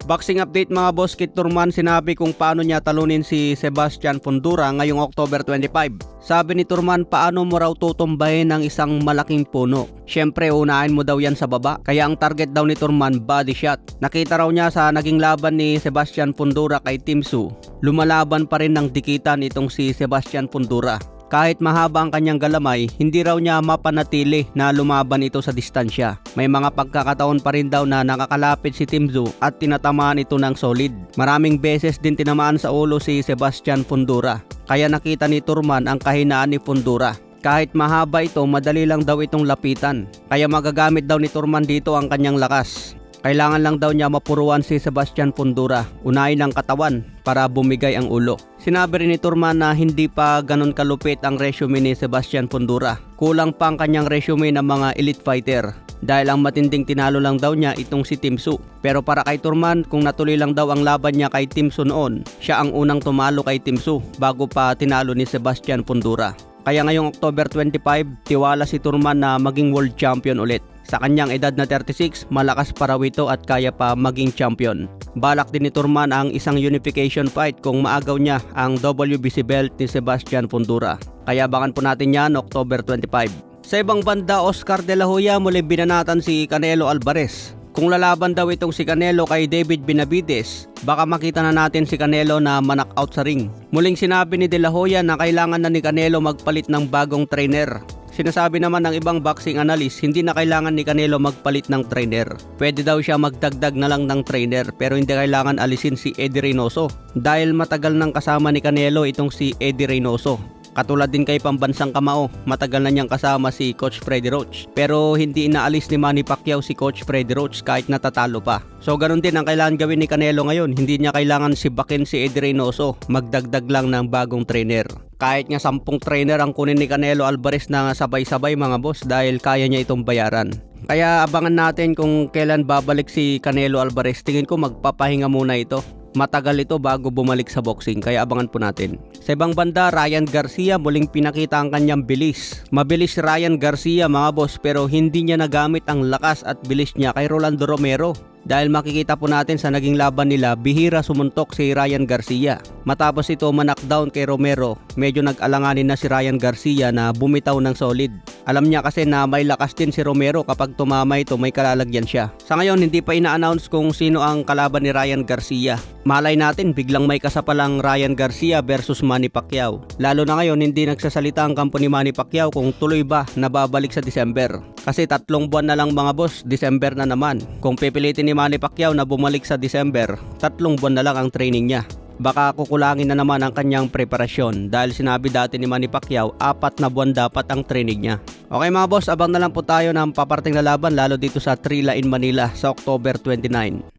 Boxing update mga boss, Kit Turman sinabi kung paano niya talunin si Sebastian Fundora ngayong October 25. Sabi ni Turman, paano mo raw tutumbahin ang isang malaking puno? Syempre unahin mo daw yan sa baba, kaya ang target daw ni Turman body shot. Nakita raw niya sa naging laban ni Sebastian Fundora kay Tim Tszyu, lumalaban pa rin ng dikitan itong si Sebastian Fundora. Kahit mahaba ang kanyang galamay, hindi raw niya mapanatili na lumaban ito sa distansya. May mga pagkakataon pa rin daw na nakakalapit si Tim Tszyu at tinatamaan ito ng solid. Maraming beses din tinamaan sa ulo si Sebastian Fundora. Kaya nakita ni Turman ang kahinaan ni Fundora. Kahit mahaba ito, madali lang daw itong lapitan. Kaya magagamit daw ni Turman dito ang kanyang lakas. Kailangan lang daw niya mapuruan si Sebastian Fundora, unahin ang katawan para bumigay ang ulo. Sinabi rin ni Turman na hindi pa ganun kalupit ang resume ni Sebastian Fundora. Kulang pa ang kanyang resume ng mga elite fighter dahil ang matinding tinalo lang daw niya itong si Tim Tszyu. Pero para kay Turman, kung natuloy lang daw ang laban niya kay Tim Tszyu noon, siya ang unang tumalo kay Tim Tszyu bago pa tinalo ni Sebastian Fundora. Kaya ngayong October 25, tiwala si Turman na maging world champion ulit. Sa kanyang edad na 36, malakas pa raw ito at kaya pa maging champion. Balak din ni Turman ang isang unification fight kung maagaw niya ang WBC belt ni Sebastian Fundora. Kaya abangan po natin yan October 25. Sa ibang banda, Oscar De La Hoya muli binanatan si Canelo Alvarez. Kung lalaban daw itong si Canelo kay David Benavides, baka makita na natin si Canelo na ma-knockout sa ring. Muling sinabi ni De La Hoya na kailangan na ni Canelo magpalit ng bagong trainer. Sinasabi naman ng ibang boxing analyst, hindi na kailangan ni Canelo magpalit ng trainer. Pwede daw siya magdagdag na lang ng trainer pero hindi kailangan alisin si Eddie Reynoso dahil matagal nang kasama ni Canelo itong si Eddie Reynoso. Katulad din kay pambansang kamao, matagal na niyang kasama si Coach Freddie Roach. Pero hindi inaalis ni Manny Pacquiao si Coach Freddie Roach kahit natatalo pa. So ganun din ang kailangan gawin ni Canelo ngayon. Hindi niya kailangan sibakin si Eddie Reynoso, magdagdag lang ng bagong trainer. Kahit nga 10 trainer ang kunin ni Canelo Alvarez na sabay-sabay mga boss dahil kaya niya itong bayaran. Kaya abangan natin kung kailan babalik si Canelo Alvarez. Tingin ko magpapahinga muna ito. Matagal ito bago bumalik sa boxing kaya abangan po natin. Sa ibang banda, Ryan Garcia muling pinakita ang kanyang bilis. Mabilis si Ryan Garcia mga boss pero hindi niya nagamit ang lakas at bilis niya kay Rolando Romero. Dahil makikita po natin sa naging laban nila, bihira sumuntok si Ryan Garcia. Matapos ito ma-knockdown kay Romero, medyo nag-alanganin na si Ryan Garcia na bumitaw ng solid. Alam niya kasi na may lakas din si Romero kapag tumama ito may kalalagyan siya. Sa ngayon hindi pa ina-announce kung sino ang kalaban ni Ryan Garcia. Malay natin biglang may kasapalang Ryan Garcia versus Manny Pacquiao. Lalo na ngayon hindi nagsasalita ang kampo ni Manny Pacquiao kung tuloy ba na babalik sa December. Kasi 3 buwan na lang mga boss, December na naman. Kung pipilitin ni Manny Pacquiao na bumalik sa December, 3 buwan na lang ang training niya. Baka kukulangin na naman ang kanyang preparasyon dahil sinabi dati ni Manny Pacquiao 4 na buwan dapat ang training niya. Okay mga boss, abang na lang po tayo ng paparting na laban lalo dito sa Trilla in Manila sa October 29.